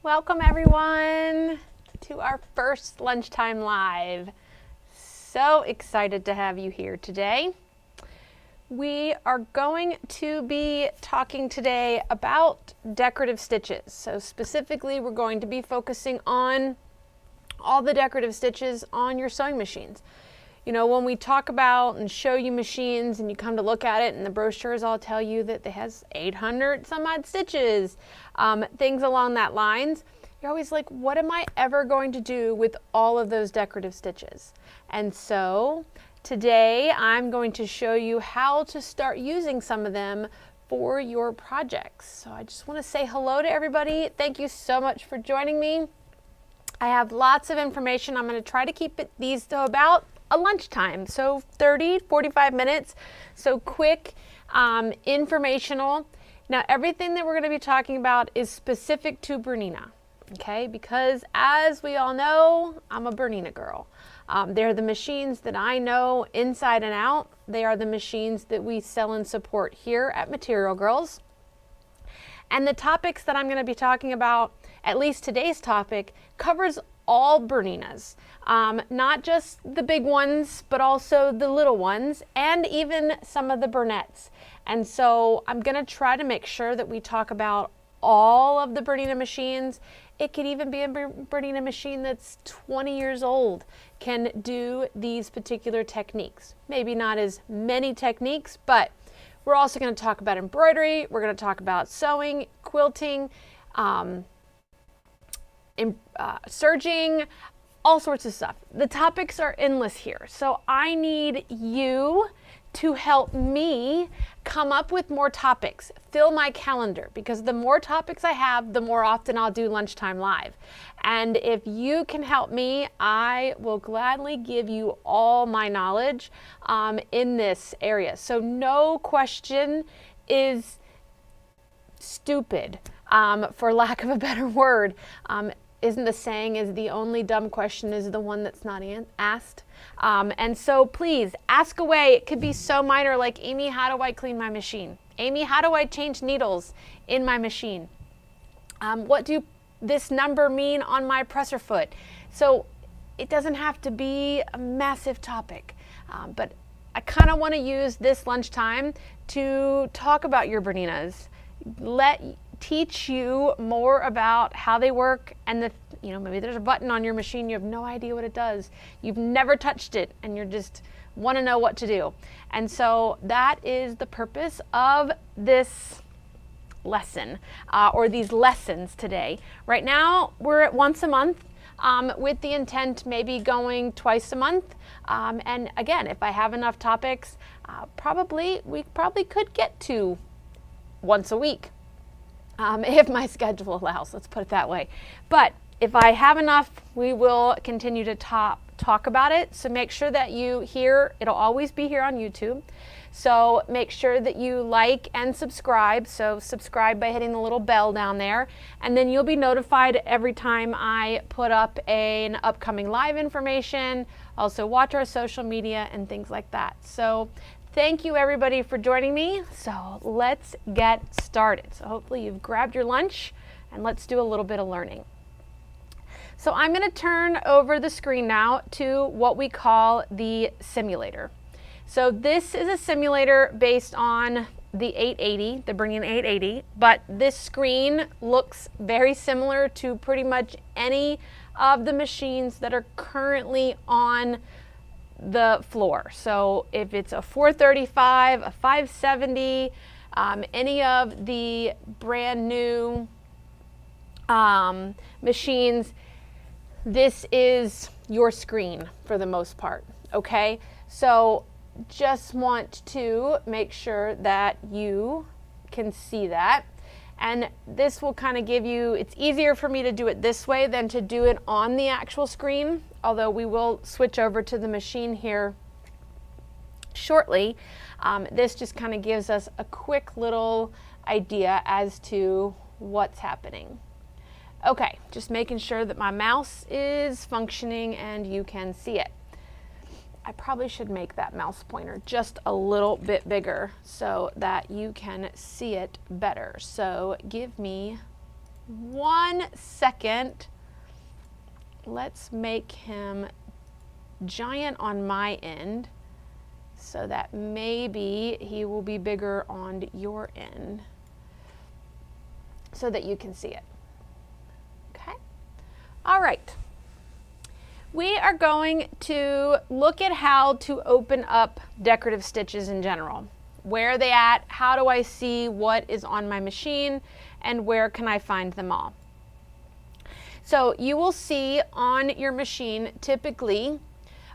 Welcome everyone to our first Lunchtime Live. So excited to have you here today. We are going to be talking today about decorative stitches. So specifically, we're going to be focusing on all the decorative stitches on your sewing machines. You know, when we talk about and show you machines and you come to look at it and the brochures all tell you that it has 800 some odd stitches, things along that lines, you're always like, what am I ever going to do with all of those decorative stitches? And so today I'm going to show you how to start using some of them for your projects. So I just want to say hello to everybody. Thank you so much for joining me. I have lots of information. I'm going to try to keep these to about a lunchtime, so 30-45 minutes, so quick, informational. Now everything that we're going to be talking about is specific to Bernina, okay, because as we all know, I'm a Bernina girl. They're the machines that I know inside and out. They are the machines that we sell and support here at Material Girls. And the topics that I'm going to be talking about, at least today's topic, covers all Berninas, not just the big ones, but also the little ones, and even some of the Bernettes. And so I'm going to try to make sure that we talk about all of the Bernina machines. It could even be a Bernina machine that's 20 years old can do these particular techniques. Maybe not as many techniques, but we're also going to talk about embroidery. We're going to talk about sewing, quilting, serging, all sorts of stuff. The topics are endless here. So I need you to help me come up with more topics, fill my calendar, because the more topics I have, the more often I'll do Lunchtime Live. And if you can help me, I will gladly give you all my knowledge in this area. So no question is stupid, for lack of a better word. Isn't the saying is the only dumb question is the one that's not asked? And so please ask away. It could be so minor, like, Amy, how do I clean my machine? Amy, how do I change needles in my machine? What do this number mean on my presser foot? So it doesn't have to be a massive topic, but I kind of want to use this lunchtime to talk about your Berninas. Teach you more about how they work, and maybe there's a button on your machine, you have no idea what it does. You've never touched it and you just want to know what to do. And so that is the purpose of this lesson, or these lessons today. Right now we're at once a month, with the intent maybe going twice a month. And again, if I have enough topics, we probably could get to once a week. If my schedule allows, let's put it that way. But if I have enough, we will continue to talk about it. So make sure that you it'll always be here on YouTube. So make sure that you like and subscribe. So subscribe by hitting the little bell down there, and then you'll be notified every time I put up an upcoming live information. Also watch our social media and things like that. So thank you everybody for joining me. So let's get started. So hopefully you've grabbed your lunch and let's do a little bit of learning. So I'm going to turn over the screen now to what we call the simulator. So this is a simulator based on the 880, the Bernina 880, but this screen looks very similar to pretty much any of the machines that are currently on the floor. So if it's a 435, a 570, any of the brand new machines, this is your screen for the most part, okay? So just want to make sure that you can see that. And this will kind of give you, it's easier for me to do it this way than to do it on the actual screen, although we will switch over to the machine here shortly. This just kind of gives us a quick little idea as to what's happening. Okay, just making sure that my mouse is functioning and you can see it. I probably should make that mouse pointer just a little bit bigger so that you can see it better. So give me 1 second. Let's make him giant on my end so that maybe he will be bigger on your end so that you can see it. Okay. All right. We are going to look at how to open up decorative stitches in general. Where are they at? How do I see what is on my machine? And where can I find them all? So you will see on your machine, typically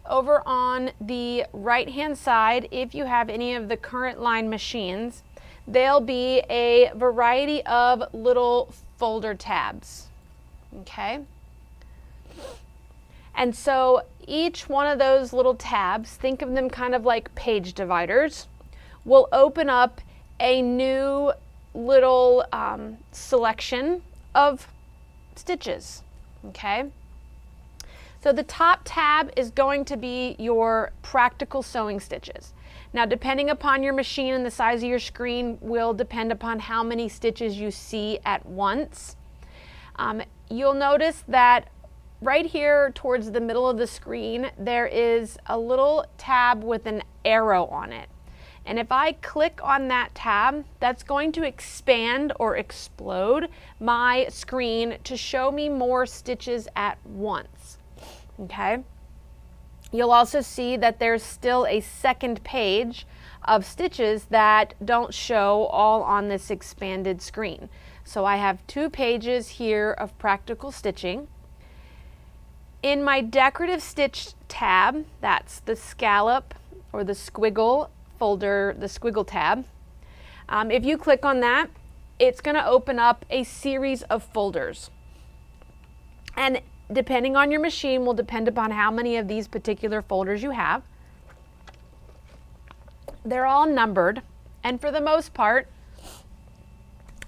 over on the right hand side, if you have any of the current line machines, there'll be a variety of little folder tabs. Okay. And so each one of those little tabs, think of them kind of like page dividers, will open up a new little selection of stitches. Okay. So the top tab is going to be your practical sewing stitches. Now, depending upon your machine and the size of your screen will depend upon how many stitches you see at once. You'll notice that right here towards the middle of the screen, there is a little tab with an arrow on it. And if I click on that tab, that's going to expand or explode my screen to show me more stitches at once. Okay. You'll also see that there's still a second page of stitches that don't show all on this expanded screen. So I have 2 pages here of practical stitching. In my decorative stitch tab, that's the scallop or the squiggle folder, the squiggle tab. If you click on that, it's going to open up a series of folders. And depending on your machine will depend upon how many of these particular folders you have. They're all numbered, and for the most part,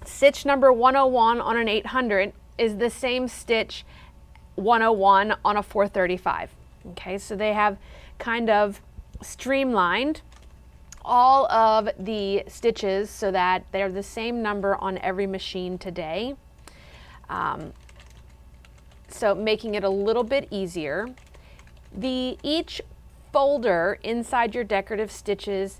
stitch number 101 on an 800 is the same stitch 101 on a 435. Okay, so they have kind of streamlined all of the stitches so that they're the same number on every machine today. So making it a little bit easier. Each folder inside your decorative stitches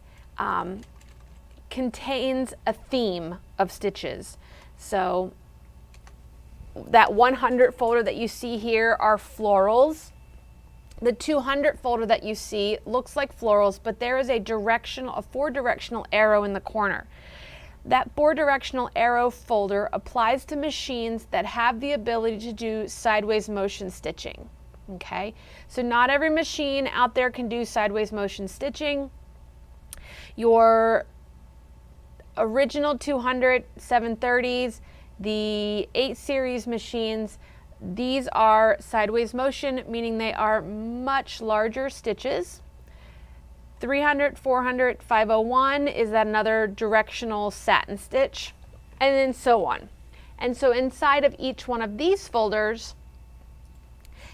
contains a theme of stitches. So that 100 folder that you see here are florals. The 200 folder that you see looks like florals, but there is a 4-directional arrow in the corner. That 4-directional arrow folder applies to machines that have the ability to do sideways motion stitching. Okay, so not every machine out there can do sideways motion stitching. Your original 200 730s, the 8 series machines, these are sideways motion, meaning they are much larger stitches. 300, 400, 501 is that another directional satin stitch, and then so on. And so inside of each one of these folders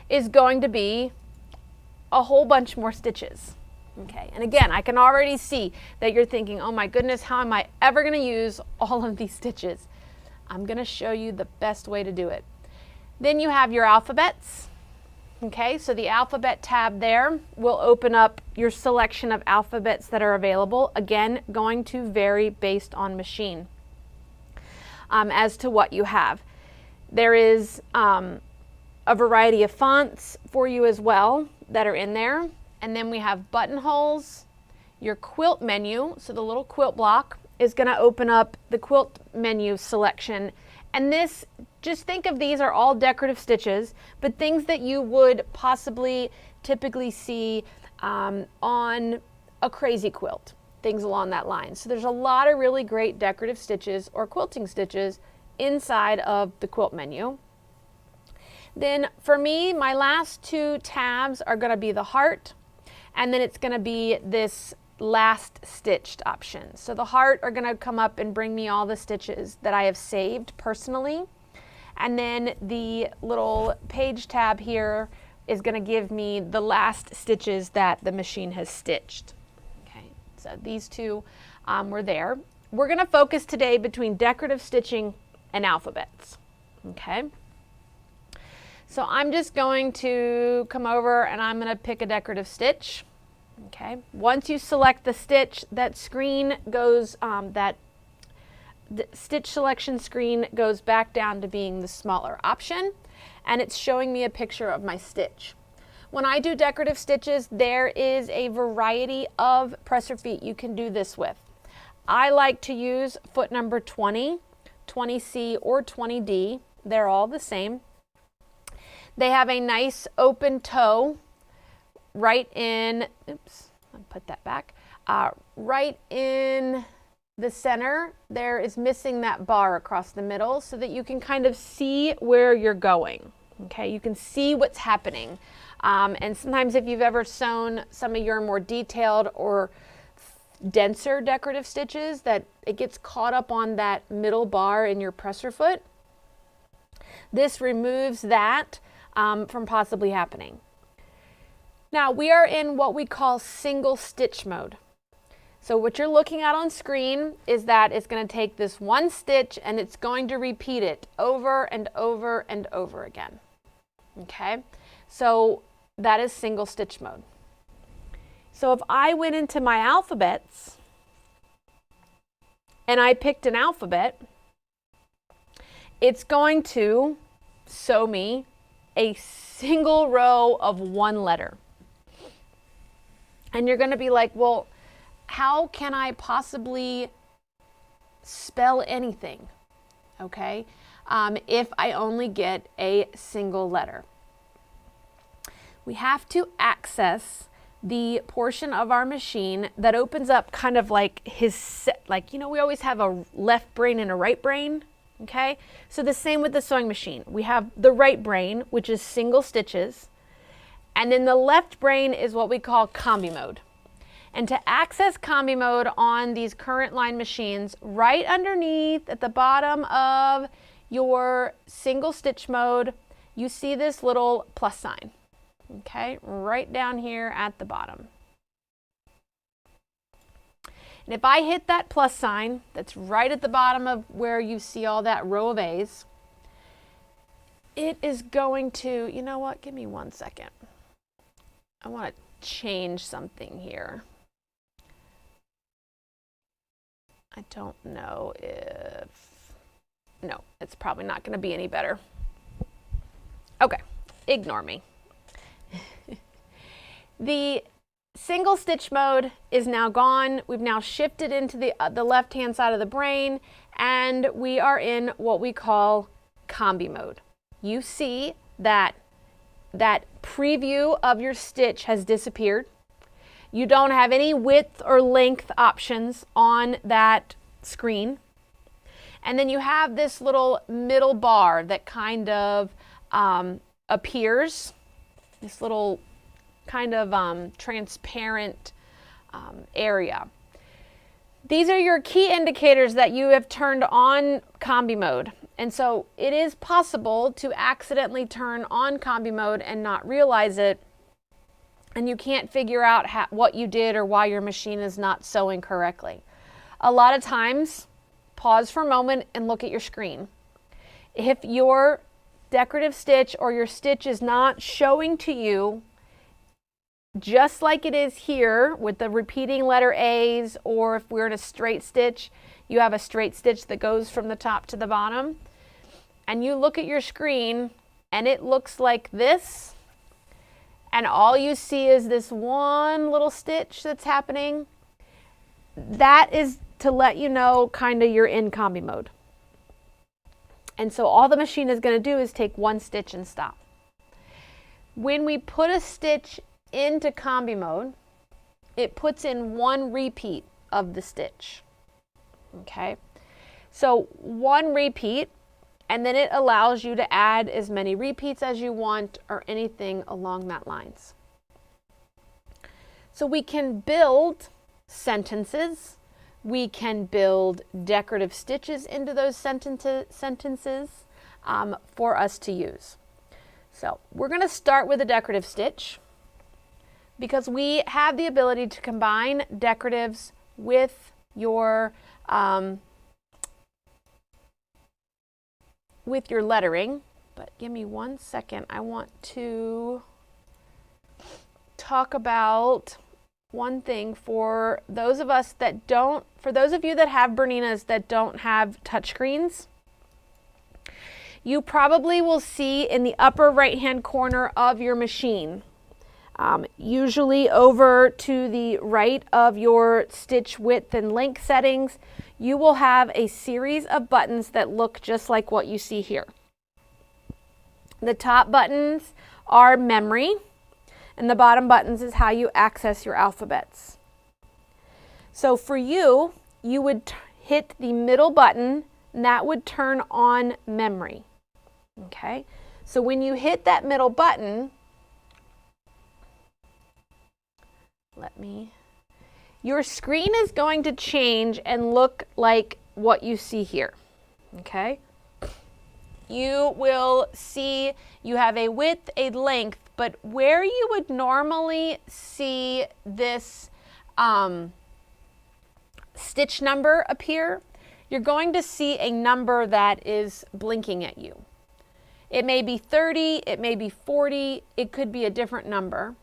is going to be a whole bunch more stitches. Okay, and again, I can already see that you're thinking, oh my goodness, how am I ever going to use all of these stitches? I'm going to show you the best way to do it. Then you have your alphabets. Okay, so the alphabet tab there will open up your selection of alphabets that are available. Again, going to vary based on machine as to what you have. There is a variety of fonts for you as well that are in there. And then we have buttonholes, your quilt menu. So the little quilt block is going to open up the quilt menu selection. And this, just think of these are all decorative stitches, but things that you would possibly typically see on a crazy quilt, things along that line. So there's a lot of really great decorative stitches or quilting stitches inside of the quilt menu. Then for me, my last 2 tabs are going to be the heart, and then it's going to be this last stitched option. So the heart are going to come up and bring me all the stitches that I have saved personally. And then the little page tab here is going to give me the last stitches that the machine has stitched. Okay, so these 2 were there. We're going to focus today between decorative stitching and alphabets. Okay. So I'm just going to come over and I'm going to pick a decorative stitch. Okay. Once you select the stitch, that screen goes, the stitch selection screen goes back down to being the smaller option, and it's showing me a picture of my stitch. When I do decorative stitches, there is a variety of presser feet you can do this with. I like to use foot number 20, 20C or 20D. They're all the same. They have a nice open toe right in, oops, I'll put that back, right in the center. There is missing that bar across the middle so that you can kind of see where you're going. Okay, you can see what's happening. And sometimes if you've ever sewn some of your more detailed or denser decorative stitches, that it gets caught up on that middle bar in your presser foot. This removes that from possibly happening. Now we are in what we call single stitch mode. So what you're looking at on screen is that it's going to take this one stitch and it's going to repeat it over and over and over again. Okay, so that is single stitch mode. So if I went into my alphabets and I picked an alphabet, it's going to sew me a single row of one letter. And you're going to be like, well, how can I possibly spell anything, okay, if I only get a single letter? We have to access the portion of our machine that opens up kind of like like, you know, we always have a left brain and a right brain. Okay, so the same with the sewing machine. We have the right brain, which is single stitches, and then the left brain is what we call combi mode. And to access combi mode on these current line machines, right underneath at the bottom of your single stitch mode, you see this little plus sign. Okay, right down here at the bottom. And if I hit that plus sign, that's right at the bottom of where you see all that row of A's, it is going to, you know what, give me 1 second. I want to change something here. I don't know if, no, it's probably not going to be any better. Okay, ignore me. The single stitch mode is now gone. We've now shifted into the left-hand side of the brain, and we are in what we call combi mode. You see that preview of your stitch has disappeared. You don't have any width or length options on that screen. And then you have this little middle bar that kind of appears, this little kind of transparent area. These are your key indicators that you have turned on combi mode. And so it is possible to accidentally turn on combi mode and not realize it, and you can't figure out what you did or why your machine is not sewing correctly. A lot of times, pause for a moment and look at your screen. If your decorative stitch or your stitch is not showing to you just like it is here with the repeating letter A's, or if we're in a straight stitch, you have a straight stitch that goes from the top to the bottom, and you look at your screen and it looks like this, and all you see is this one little stitch that's happening, that is to let you know kind of you're in combi mode. And so all the machine is going to do is take one stitch and stop. When we put a stitch into combi mode, it puts in one repeat of the stitch. Okay, so one repeat, and then it allows you to add as many repeats as you want or anything along that lines. So we can build sentences, we can build decorative stitches into those sentences for us to use. So we're going to start with a decorative stitch because we have the ability to combine decoratives with your with your lettering, but give me 1 second. I want to talk about one thing for those of us that don't, for those of you that have Berninas that don't have touchscreens. You probably will see in the upper right-hand corner of your machine, usually over to the right of your stitch width and length settings, you will have a series of buttons that look just like what you see here. The top buttons are memory, and the bottom buttons is how you access your alphabets. So for you, you would hit the middle button, and that would turn on memory. Okay, so when you hit that middle button, your screen is going to change and look like what you see here. Okay, you will see you have a width, a length, but where you would normally see this stitch number appear, you're going to see a number that is blinking at you. It may be 30, it may be 40, it could be a different number.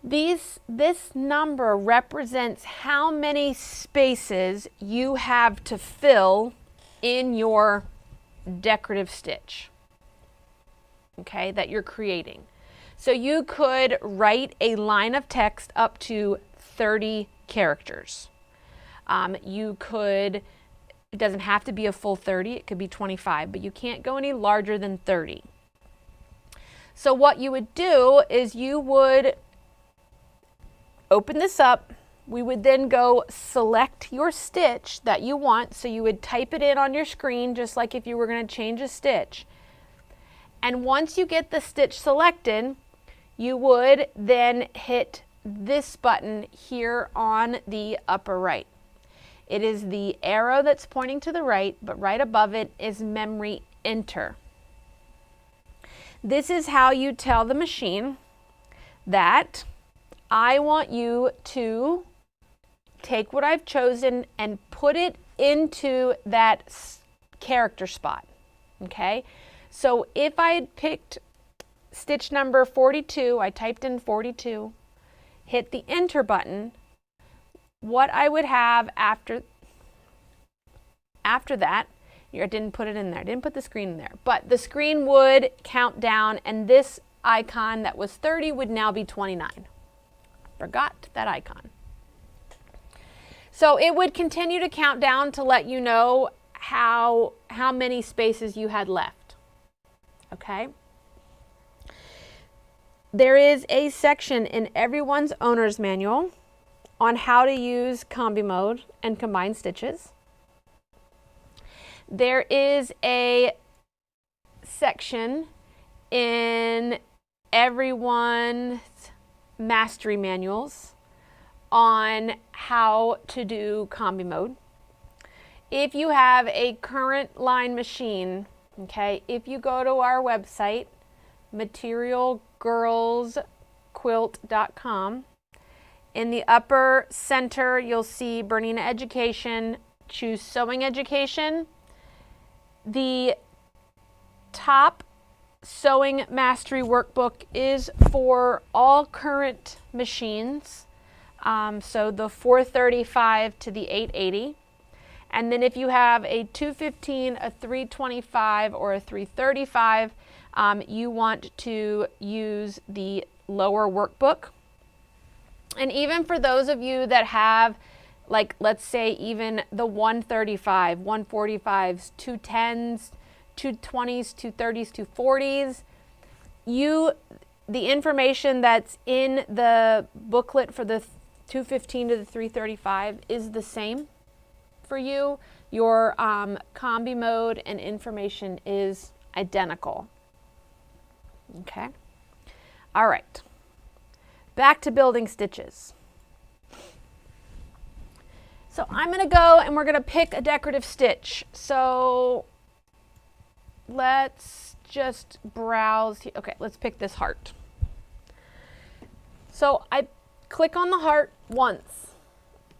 This number represents how many spaces you have to fill in your decorative stitch, okay, that you're creating. So you could write a line of text up to 30 characters. You could, it doesn't have to be a full 30, it could be 25, but you can't go any larger than 30. So what you would do is you would open this up. We would then go select your stitch that you want. So you would type it in on your screen just like if you were going to change a stitch. And once you get the stitch selected, you would then hit this button here on the upper right. It is the arrow that's pointing to the right, but right above it is memory enter. This is how you tell the machine that I want you to take what I've chosen and put it into that character spot. Okay, so if I had picked stitch number 42, I typed in 42, hit the enter button, what I would have after that, I didn't put it in there, I didn't put the screen in there, but the screen would count down and this icon that was 30 would now be 29. Forgot that icon. So it would continue to count down to let you know how many spaces you had left. Okay? There is a section in everyone's owner's manual on how to use combi mode and combined stitches. There is a section in everyone's mastery manuals on how to do combi mode. If you have a current line machine, okay, if you go to our website, materialgirlsquilt.com, in the upper center, you'll see Bernina Education, choose Sewing Education. The top Sewing Mastery Workbook is for all current machines, so the 435 to the 880. And then if you have a 215, a 325, or a 335, you want to use the lower workbook. And even for those of you that have, like, let's say even the 135, 145s, 210s, 220s, 230s, 240s, the information that's in the booklet for the 215 to the 335 is the same for you. Your combi mode and information is identical. Okay. All right. Back to building stitches. So I'm going to go and we're going to pick a decorative stitch. So let's just browse. Okay, let's pick this heart. So I click on the heart once.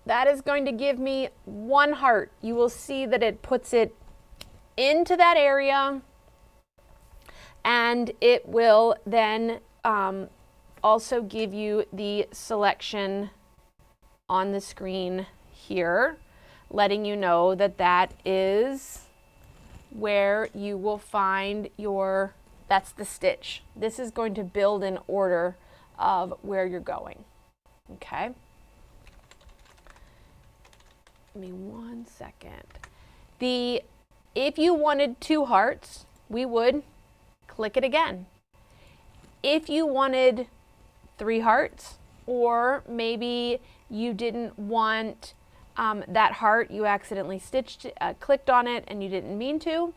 That is going to give me one heart. You will see that it puts it into that area, and it will then also give you the selection on the screen here, letting you know that that is where you will find your, that's the stitch. This is going to build in order of where you're going. Okay. Give me 1 second. If you wanted 2 hearts, we would click it again. If you wanted 3 hearts, or maybe you didn't want that heart, you accidentally clicked on it and you didn't mean to,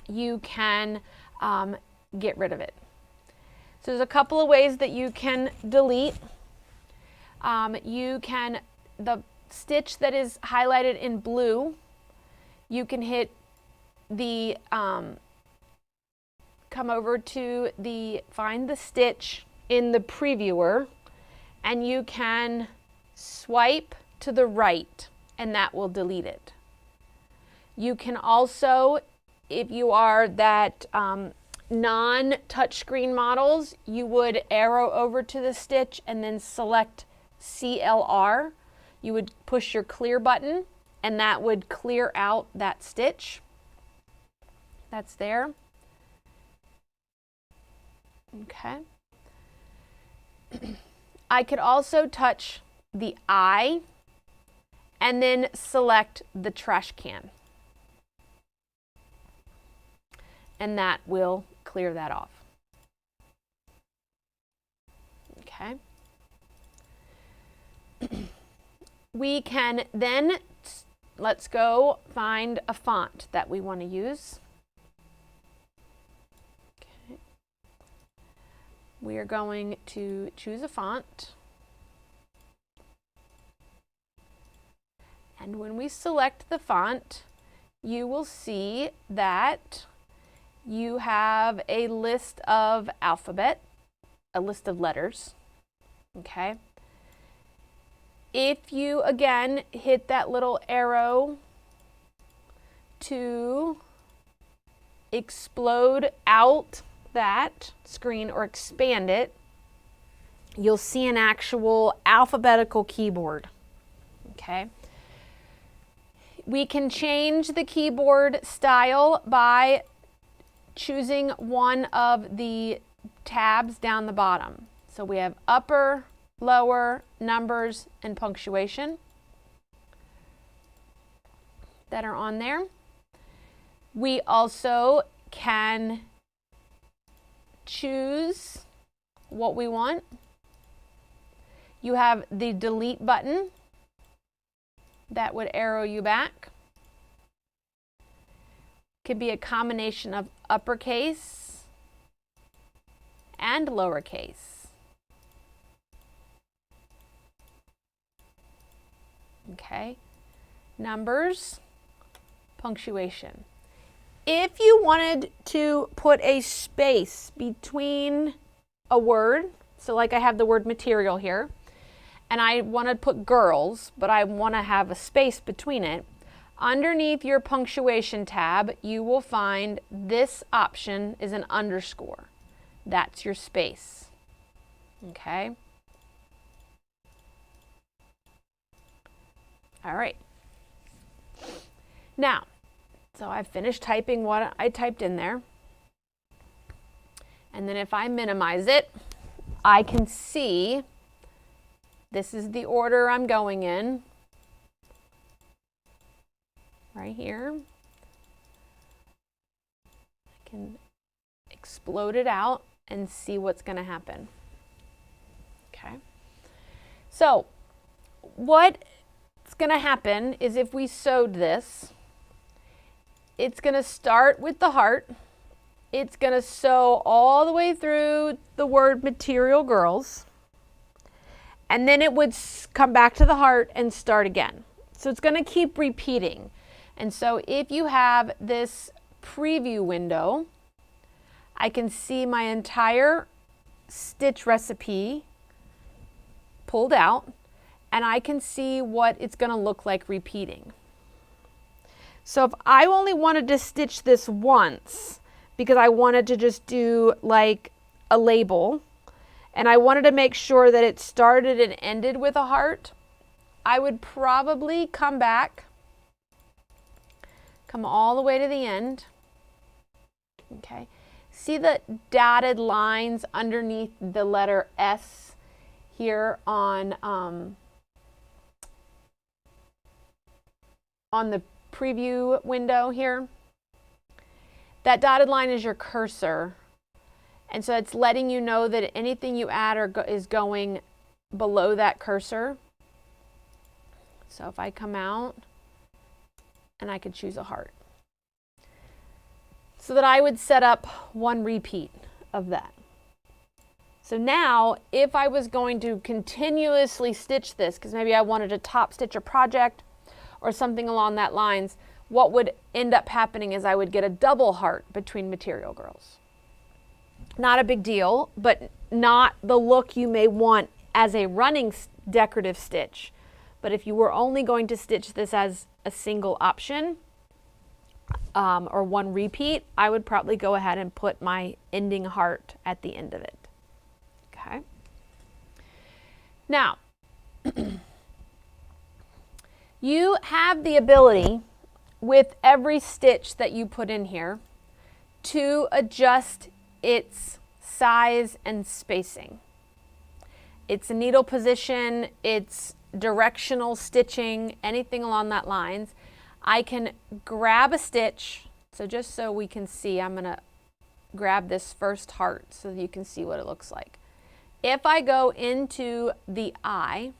you can get rid of it. So there's a couple of ways that you can delete. The stitch that is highlighted in blue, you can hit the, come over to find the stitch in the previewer, and you can swipe to the right, and that will delete it. You can also, if you are that non-touchscreen models, you would arrow over to the stitch and then select CLR. You would push your clear button, and that would clear out that stitch that's there. Okay. I could also touch the eye and then select the trash can, and that will clear that off. Okay. We can then, let's go find a font that we want to use. Okay. We are going to choose a font. And when we select the font, you will see that you have a list of alphabet, a list of letters. Okay. If you again hit that little arrow to explode out that screen or expand it, you'll see an actual alphabetical keyboard. Okay. We can change the keyboard style by choosing one of the tabs down the bottom. So we have upper, lower, numbers, and punctuation that are on there. We also can choose what we want. You have the delete button that would arrow you back. Could be a combination of uppercase and lowercase. Okay, numbers, punctuation. If you wanted to put a space between a word, so like I have the word material here, and I want to put girls, but I want to have a space between it, underneath your punctuation tab, you will find this option is an underscore. That's your space. Okay. All right. Now, so I've finished typing what I typed in there. And then if I minimize it, I can see this is the order I'm going in. Right here. I can explode it out and see what's going to happen. Okay. So, what's going to happen is if we sewed this, it's going to start with the heart. It's going to sew all the way through the word material girls. And then it would come back to the heart and start again. So it's going to keep repeating. And so if you have this preview window, I can see my entire stitch recipe pulled out, and I can see what it's going to look like repeating. So if I only wanted to stitch this once, because I wanted to just do like a label, and I wanted to make sure that it started and ended with a heart, I would probably come back, come all the way to the end. Okay. See the dotted lines underneath the letter S here on the preview window here? That dotted line is your cursor. And so it's letting you know that anything you add is going below that cursor. So if I come out, and I could choose a heart. So that I would set up one repeat of that. So now, if I was going to continuously stitch this, because maybe I wanted to top stitch a project or something along that lines, what would end up happening is I would get a double heart between Material Girls. Not a big deal, but not the look you may want as a running decorative stitch. But if you were only going to stitch this as a single option or one repeat, I would probably go ahead and put my ending heart at the end of it. Okay. Now, you have the ability with every stitch that you put in here to adjust its size and spacing. Its needle position, its directional stitching, anything along that lines. I can grab a stitch. So just so we can see, I'm going to grab this first heart so that you can see what it looks like. If I go into the eye,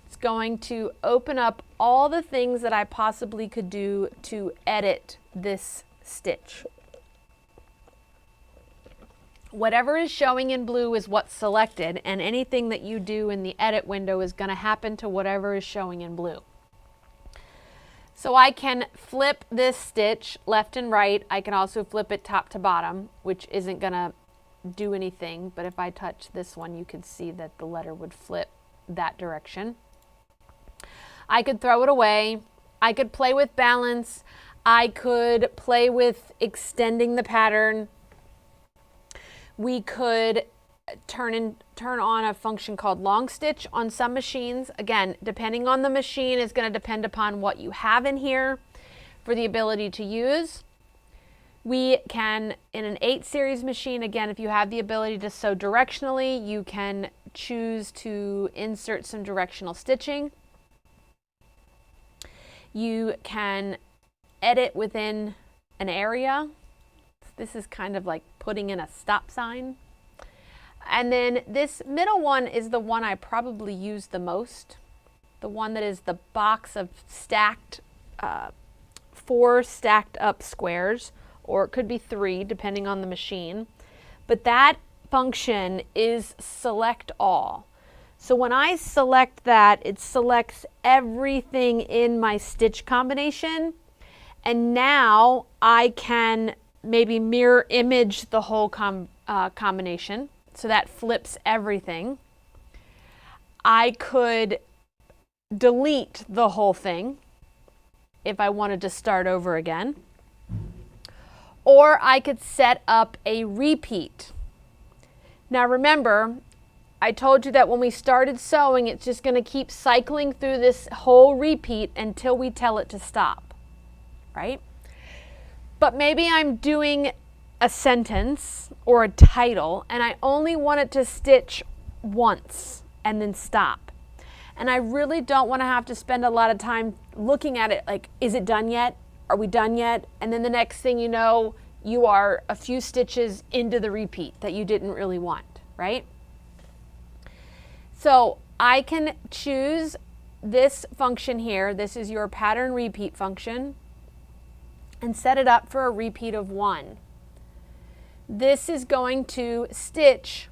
it's going to open up all the things that I possibly could do to edit this stitch. Whatever is showing in blue is what's selected, and anything that you do in the edit window is going to happen to whatever is showing in blue. So I can flip this stitch left and right. I can also flip it top to bottom, which isn't going to do anything, but if I touch this one, you could see that the letter would flip that direction. I could throw it away. I could play with balance. I could play with extending the pattern. We could turn on a function called long stitch on some machines. Again, depending on the machine is going to depend upon what you have in here for the ability to use. We can, in an 8 series machine, again, if you have the ability to sew directionally, you can choose to insert some directional stitching. You can edit within an area. This is kind of like putting in a stop sign. And then this middle one is the one I probably use the most. The one that is the box of stacked, 4 stacked up squares, or it could be 3 depending on the machine. But that function is select all. So when I select that, it selects everything in my stitch combination. And now I can maybe mirror image the whole combination. So that flips everything. I could delete the whole thing if I wanted to start over again. Or I could set up a repeat. Now remember, I told you that when we started sewing, it's just going to keep cycling through this whole repeat until we tell it to stop, right? But maybe I'm doing a sentence or a title and I only want it to stitch once and then stop. And I really don't want to have to spend a lot of time looking at it like, is it done yet? Are we done yet? And then the next thing you know, you are a few stitches into the repeat that you didn't really want, right? So I can choose this function here. This is your pattern repeat function, and set it up for a repeat of 1. This is going to stitch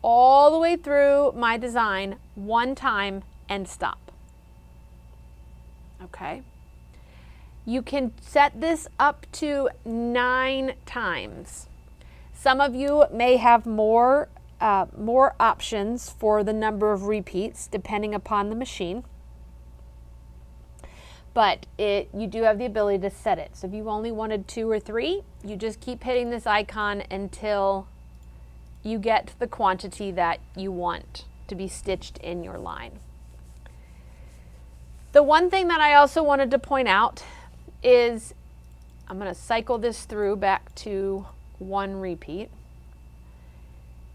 all the way through my design 1 time and stop. Okay. You can set this up to 9 times. Some of you may have more options for the number of repeats depending upon the machine. but you do have the ability to set it. So if you only wanted 2 or 3, you just keep hitting this icon until you get the quantity that you want to be stitched in your line. The one thing that I also wanted to point out is, I'm going to cycle this through back to 1 repeat.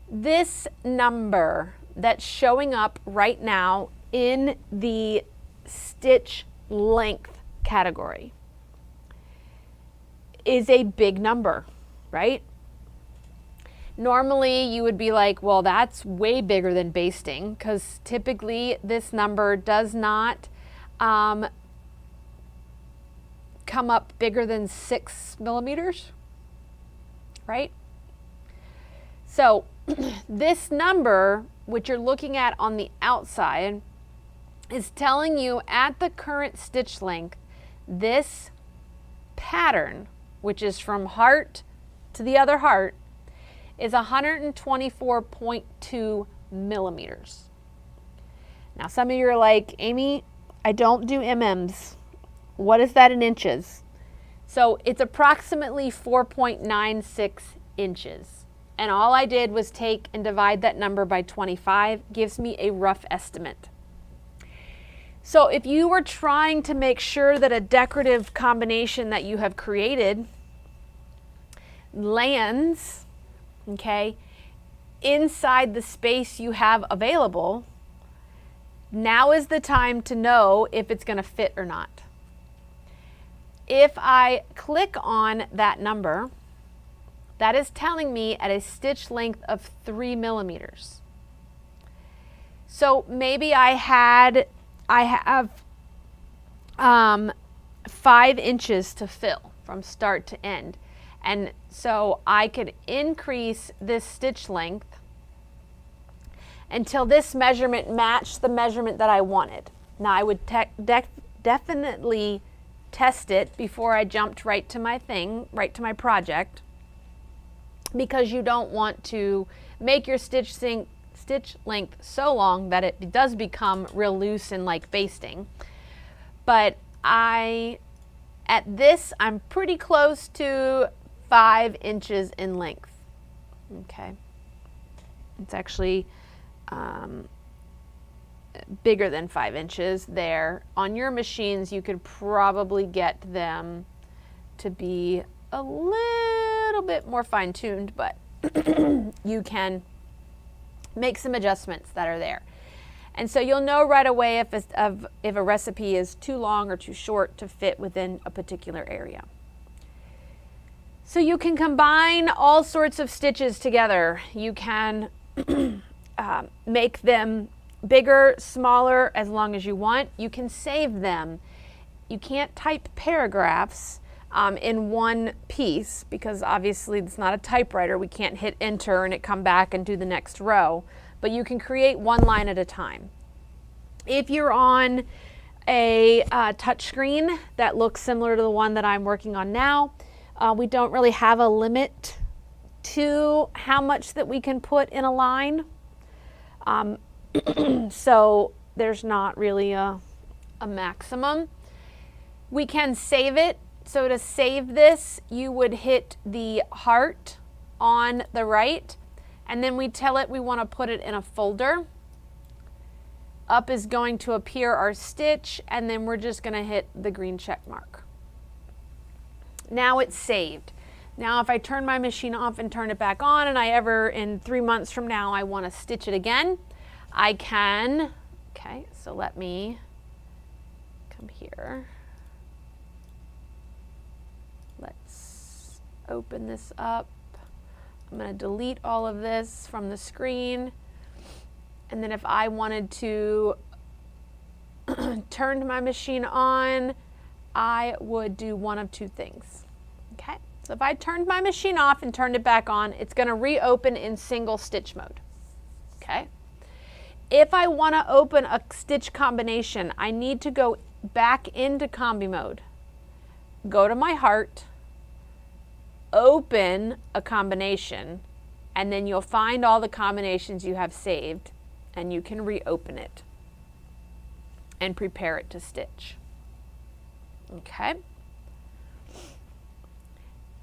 This number that's showing up right now in the stitch length category is a big number, right? Normally you would be like, well, that's way bigger than basting, because typically this number does not come up bigger than 6 millimeters, right? So this number, which you're looking at on the outside, is telling you at the current stitch length, this pattern, which is from heart to the other heart, is 124.2 millimeters. Now some of you are like, Amy, I don't do MMs. What is that in inches? So it's approximately 4.96 inches. And all I did was take and divide that number by 25, gives me a rough estimate. So if you were trying to make sure that a decorative combination that you have created lands, okay, inside the space you have available, now is the time to know if it's going to fit or not. If I click on that number, that is telling me at a stitch length of 3 millimeters. So maybe I have 5 inches to fill from start to end. And so I could increase this stitch length until this measurement matched the measurement that I wanted. Now I would definitely test it before I jumped right to my project, because you don't want to make your stitch length so long that it does become real loose and like basting. But at this, I'm pretty close to 5 inches in length. Okay. It's actually bigger than 5 inches there. On your machines, you could probably get them to be a little bit more fine-tuned, but you can make some adjustments that are there. And so you'll know right away if a recipe is too long or too short to fit within a particular area. So you can combine all sorts of stitches together. You can make them bigger, smaller, as long as you want. You can save them. You can't type paragraphs in one piece, because obviously it's not a typewriter. We can't hit enter and it come back and do the next row, but you can create one line at a time. If you're on a touch screen that looks similar to the one that I'm working on now, we don't really have a limit to how much that we can put in a line. So there's not really a maximum. We can save it. So to save this, you would hit the heart on the right, and then we tell it we want to put it in a folder. Up is going to appear our stitch, and then we're just going to hit the green check mark. Now it's saved. Now if I turn my machine off and turn it back on, and in 3 months from now I want to stitch it again, I can. Okay, so let me come here. Let's open this up. I'm going to delete all of this from the screen. And then if I wanted to turn my machine on, I would do one of 2 things. Okay, so if I turned my machine off and turned it back on, it's going to reopen in single stitch mode. Okay. If I want to open a stitch combination, I need to go back into combi mode. Go to my heart, open a combination, and then you'll find all the combinations you have saved, and you can reopen it and prepare it to stitch. Okay.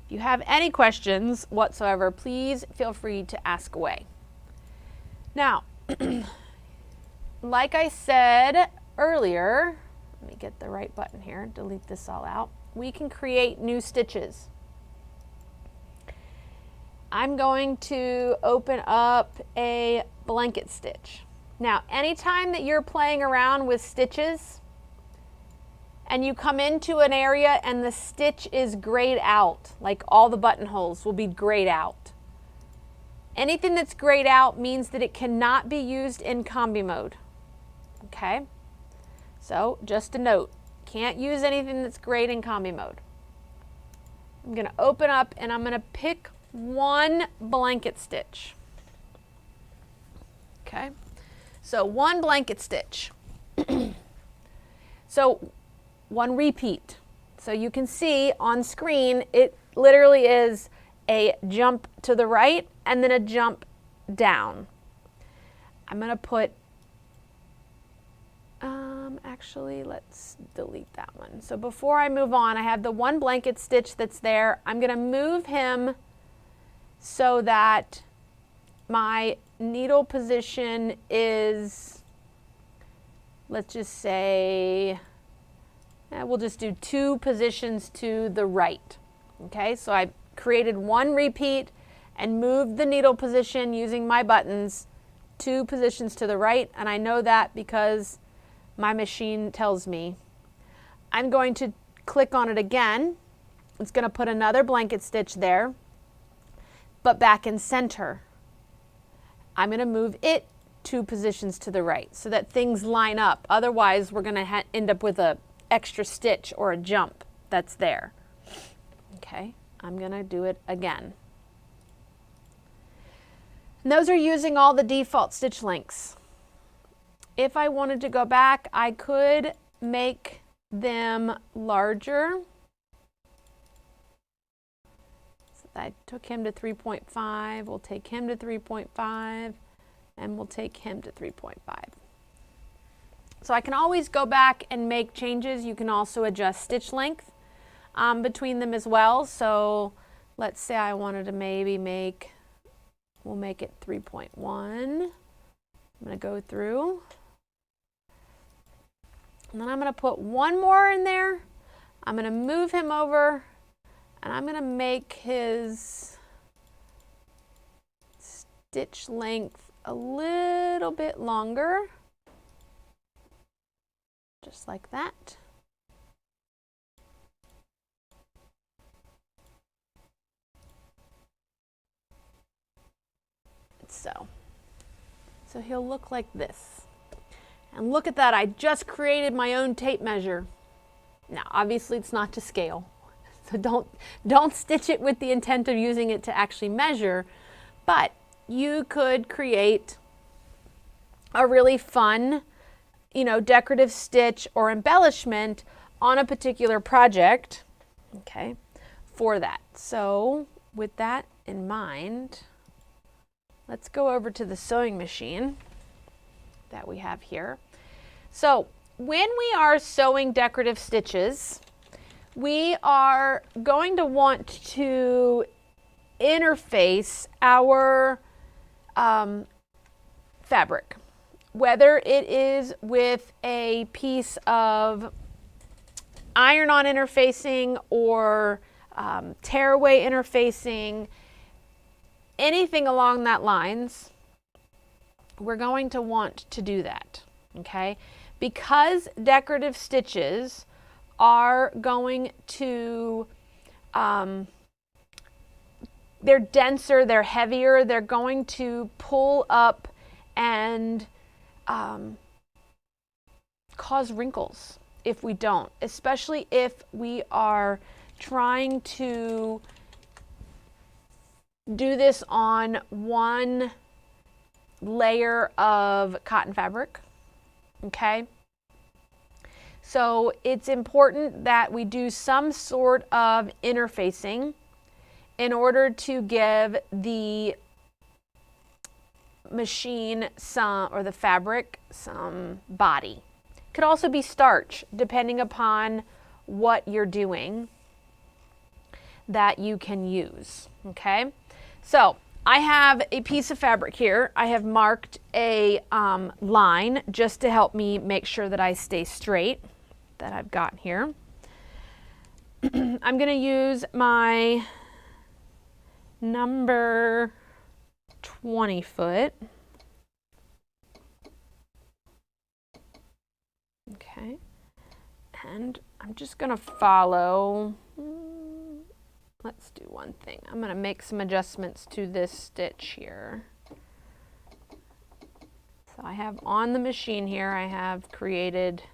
If you have any questions whatsoever, please feel free to ask away. Now, like I said earlier, let me get the right button here, delete this all out. We can create new stitches. I'm going to open up a blanket stitch. Now, anytime that you're playing around with stitches and you come into an area and the stitch is grayed out, like all the buttonholes will be grayed out. Anything that's grayed out means that it cannot be used in combi mode. Okay? So, just a note, can't use anything that's grayed in combi mode. I'm going to open up and I'm going to pick one blanket stitch. Okay? So, one blanket stitch. So, one repeat. So you can see on screen, it literally is a jump to the right and then a jump down. I'm going to put, actually, let's delete that one. So before I move on, I have the one blanket stitch that's there. I'm going to move him so that my needle position is, let's just say, we'll just do 2 positions to the right. Okay, so I created one repeat and moved the needle position using my buttons 2 positions to the right, and I know that because my machine tells me. I'm going to click on it again. It's going to put another blanket stitch there, but back in center. I'm going to move it 2 positions to the right so that things line up. Otherwise, we're going to end up with a extra stitch or a jump that's there. Okay, I'm going to do it again. And those are using all the default stitch lengths. If I wanted to go back, I could make them larger. So I took him to 3.5, we'll take him to 3.5, and we'll take him to 3.5. So I can always go back and make changes. You can also adjust stitch length between them as well. So let's say I wanted to maybe we'll make it 3.1. I'm going to go through. And then I'm going to put one more in there. I'm going to move him over and I'm going to make his stitch length a little bit longer. Just like that. So he'll look like this. And look at that, I just created my own tape measure. Now, obviously it's not to scale. So don't stitch it with the intent of using it to actually measure, but you could create a really fun, decorative stitch or embellishment on a particular project, okay, for that. So with that in mind, let's go over to the sewing machine that we have here. So when we are sewing decorative stitches, we are going to want to interface our fabric, whether it is with a piece of iron-on interfacing or tearaway interfacing, anything along that lines, we're going to want to do that, okay? Because decorative stitches are going to, they're denser, they're heavier, they're going to pull up and cause wrinkles if we don't, especially if we are trying to do this on one layer of cotton fabric, okay? So it's important that we do some sort of interfacing in order to give the machine or the fabric some body. Could also be starch, depending upon what you're doing that you can use, okay? So I have a piece of fabric here. I have marked a line just to help me make sure that I stay straight that I've got here. I'm going to use my number 20 foot. Okay. And I'm just going to follow. Let's do one thing. I'm going to make some adjustments to this stitch here. So I have on the machine here, I have created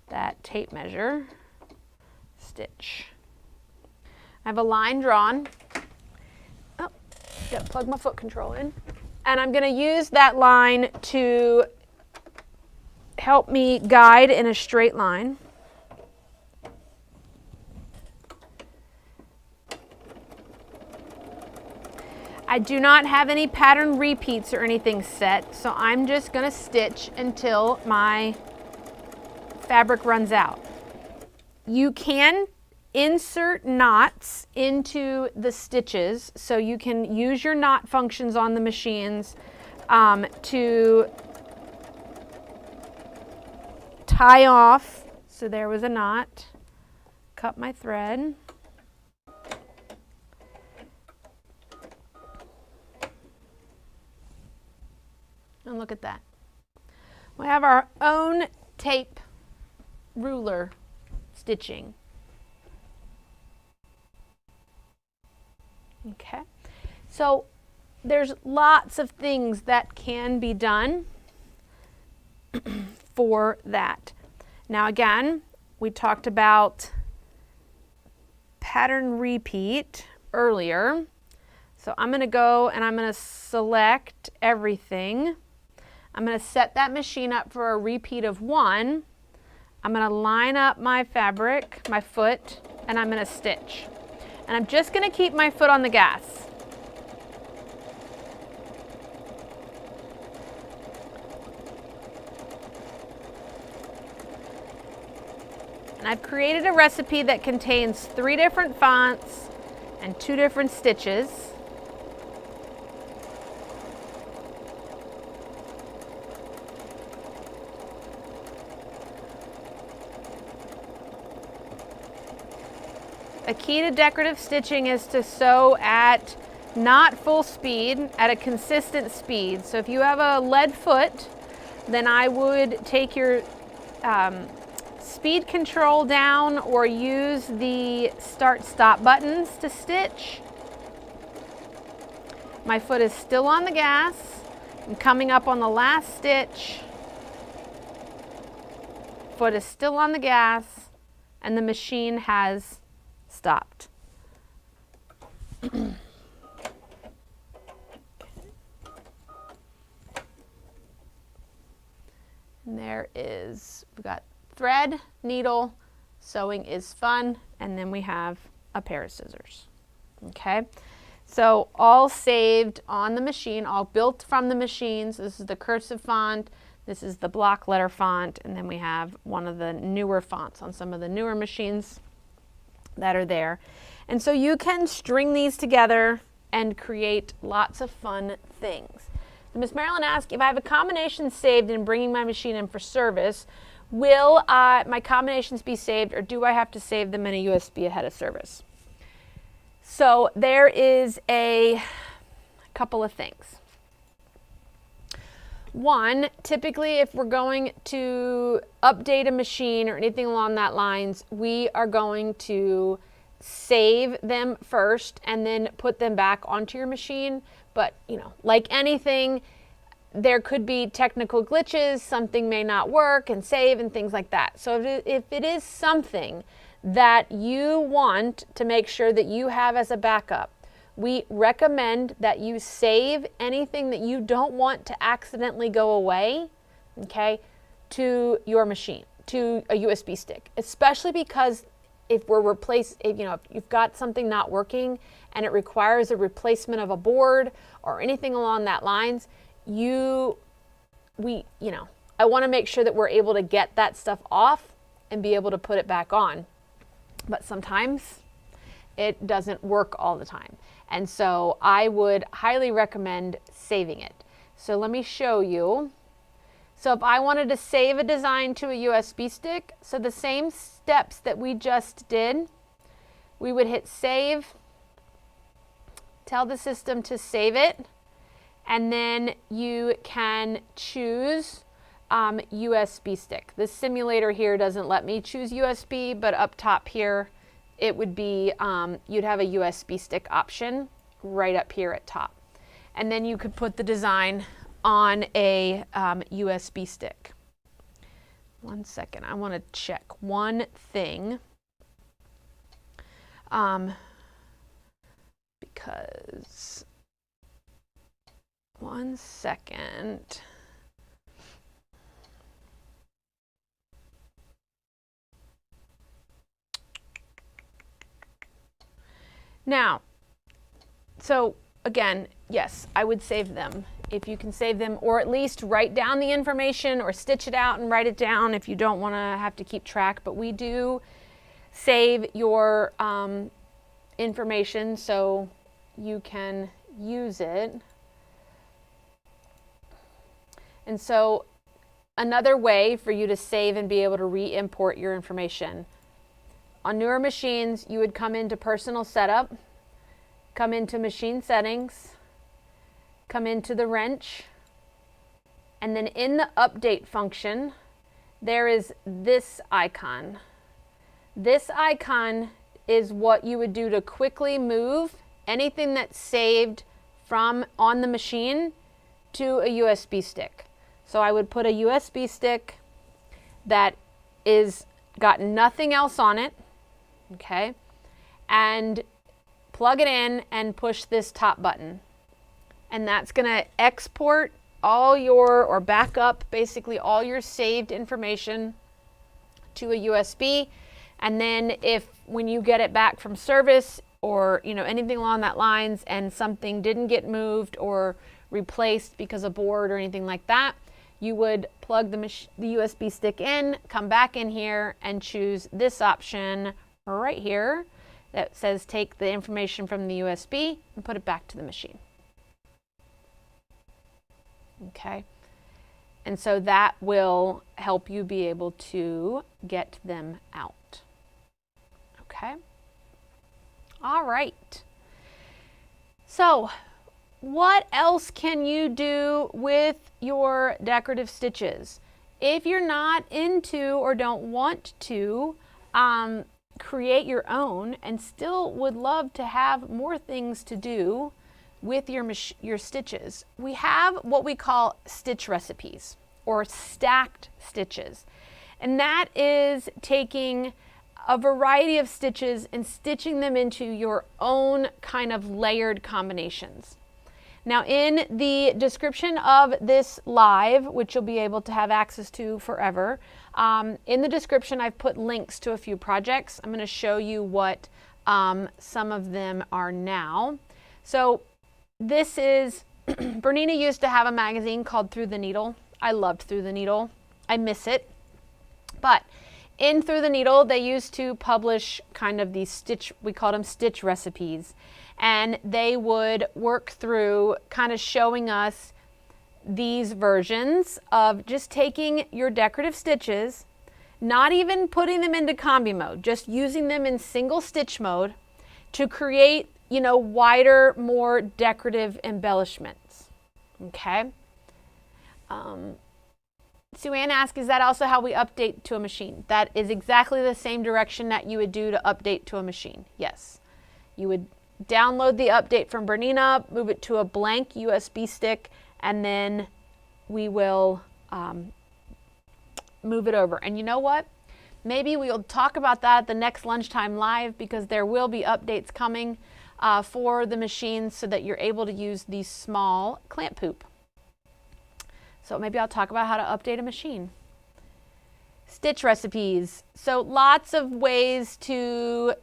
that tape measure stitch. I have a line drawn. Oh, gotta plug my foot control in. And I'm going to use that line to help me guide in a straight line. I do not have any pattern repeats or anything set, so I'm just going to stitch until my fabric runs out. You can insert knots into the stitches, so you can use your knot functions on the machines to tie off. So there was a knot. Cut my thread. And look at that. We have our own tape ruler stitching. Okay, so there's lots of things that can be done for that. Now again, we talked about pattern repeat earlier. So I'm going to go and I'm going to select everything. I'm going to set that machine up for a repeat of 1. I'm going to line up my fabric, my foot, and I'm going to stitch. And I'm just going to keep my foot on the gas. And I've created a recipe that contains 3 different fonts and 2 different stitches. A key to decorative stitching is to sew at not full speed, at a consistent speed. So if you have a lead foot, then I would take your speed control down or use the start-stop buttons to stitch. My foot is still on the gas. I'm coming up on the last stitch. Foot is still on the gas, and the machine has stopped. And there is, we've got thread, needle, sewing is fun, and then we have a pair of scissors. Okay, so all saved on the machine, all built from the machines. This is the cursive font, this is the block letter font, and then we have one of the newer fonts on some of the newer machines that are there. And so you can string these together and create lots of fun things. Miss Marilyn asked, if I have a combination saved and bringing my machine in for service, will my combinations be saved, or do I have to save them in a USB ahead of service? So there is a couple of things. One, typically if we're going to update a machine or anything along that lines, we are going to save them first and then put them back onto your machine. But, you know, like anything, there could be technical glitches, something may not work and save and things like that. So if it is something that you want to make sure that you have as a backup, we recommend that you save anything that you don't want to accidentally go away, okay, to your machine, to a USB stick, especially because if if you've got something not working and it requires a replacement of a board or anything along that lines, I want to make sure that we're able to get that stuff off and be able to put it back on but sometimes it doesn't work all the time. And so I would highly recommend saving it. So let me show you. So if I wanted to save a design to a USB stick, so the same steps that we just did, we would hit save, tell the system to save it, and then you can choose USB stick. The simulator here doesn't let me choose USB, but up top here, it would be, you'd have a USB stick option right up here at top. And then you could put the design on a USB stick. One second, I want to check one thing. Because, one second. Now, so again, yes, I would save them if you can save them, or at least write down the information or stitch it out and write it down if you don't want to have to keep track. But we do save your information so you can use it. And so another way for you to save and be able to re-import your information. On newer machines, you would come into Personal Setup, come into Machine Settings, come into the wrench, and then in the Update function, there is this icon. This icon is what you would do to quickly move anything that's saved from on the machine to a USB stick. So I would put a USB stick that is got nothing else on it, okay, and plug it in and push this top button. And that's going to export all your, or back up basically all your saved information to a USB. And then if, when you get it back from service or, you know, anything along that lines and something didn't get moved or replaced because of board or anything like that, you would plug the USB stick in, come back in here and choose this option right here that says take the information from the USB and put it back to the machine. Okay, and so that will help you be able to get them out. Okay, all right. So what else can you do with your decorative stitches? If you're not into or don't want to create your own and still would love to have more things to do with your stitches, we have what we call stitch recipes or stacked stitches. And that is taking a variety of stitches and stitching them into your own kind of layered combinations. Now in the description of this live, which you'll be able to have access to forever, in the description I've put links to a few projects. I'm going to show you what some of them are now. So this is, Bernina used to have a magazine called Through the Needle. I loved Through the Needle. I miss it. But in Through the Needle, they used to publish kind of these stitch, we called them stitch recipes. And they would work through kind of showing us these versions of just taking your decorative stitches, not even putting them into combi mode, just using them in single stitch mode to create, you know, wider, more decorative embellishments. Okay. Sue Ann asked, is that also how we update to a machine? That is exactly the same direction that you would do to update to a machine. Yes. You would download the update from Bernina, move it to a blank USB stick, and then we will move it over. And you know what? Maybe we'll talk about that at the next Lunchtime Live, because there will be updates coming for the machines so that you're able to use these small clamp hoop. So maybe I'll talk about how to update a machine. Stitch recipes. So lots of ways to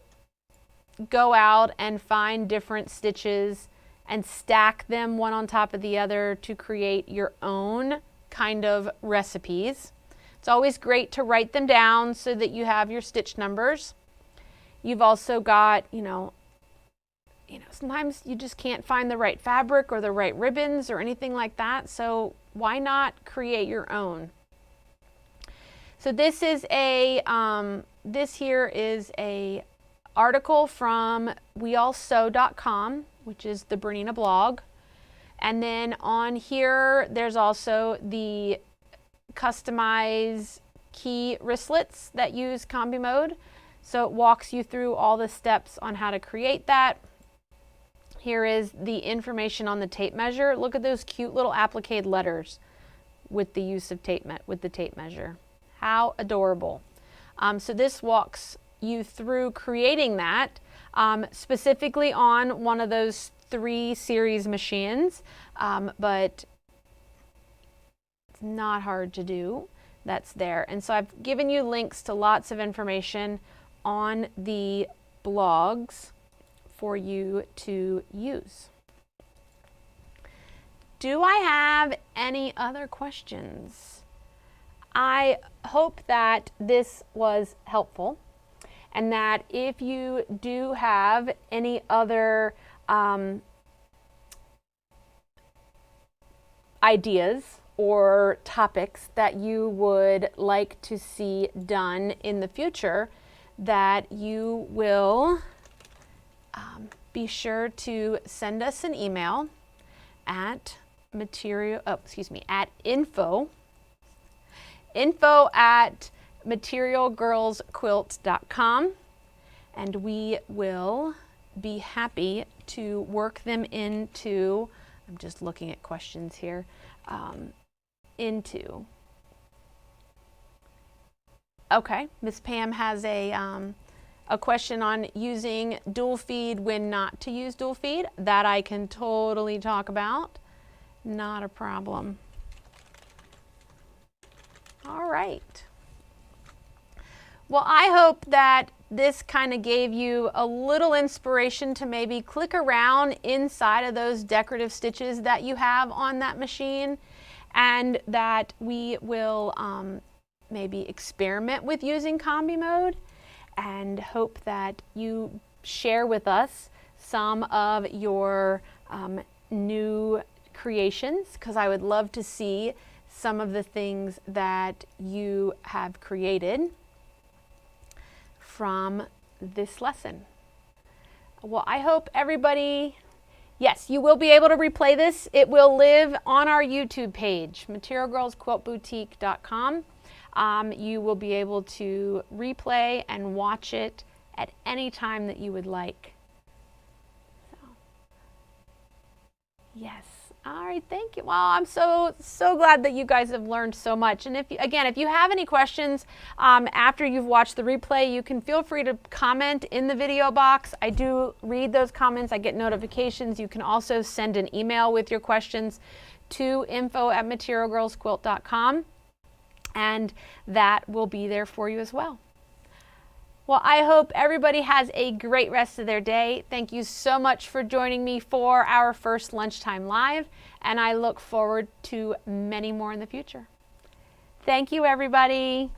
go out and find different stitches and stack them one on top of the other to create your own kind of recipes. It's always great to write them down so that you have your stitch numbers. You've also got, sometimes you just can't find the right fabric or the right ribbons or anything like that. So why not create your own? So this is this here is a article from weallsew.com, which is the Bernina blog. And then on here, there's also the customize key wristlets that use combi mode. So it walks you through all the steps on how to create that. Here is the information on the tape measure. Look at those cute little applique letters with the use of with the tape measure. How adorable. So this walks you through creating that, specifically on one of those 3 series machines, but it's not hard to do. That's there. And so I've given you links to lots of information on the blogs for you to use. Do I have any other questions? I hope that this was helpful, and that if you do have any other ideas or topics that you would like to see done in the future, that you will be sure to send us an email at info@materialgirlsquilt.com, and we will be happy to work them into, I'm just looking at questions here, okay, Miss Pam has a question on using dual feed when not to use dual feed. That I can totally talk about. Not a problem. All right. Well, I hope that this kind of gave you a little inspiration to maybe click around inside of those decorative stitches that you have on that machine, and that we will maybe experiment with using combi mode, and hope that you share with us some of your new creations, because I would love to see some of the things that you have created from this lesson. Well, I hope everybody, yes, you will be able to replay this. It will live on our YouTube page, materialgirlsquiltboutique.com. You will be able to replay and watch it at any time that you would like. So, yes. All right, thank you. Well, I'm so glad that you guys have learned so much. And if you have any questions after you've watched the replay, you can feel free to comment in the video box. I do read those comments. I get notifications. You can also send an email with your questions to info@materialgirlsquilt.com, and that will be there for you as well. Well, I hope everybody has a great rest of their day. Thank you so much for joining me for our first Lunchtime Live, and I look forward to many more in the future. Thank you, everybody.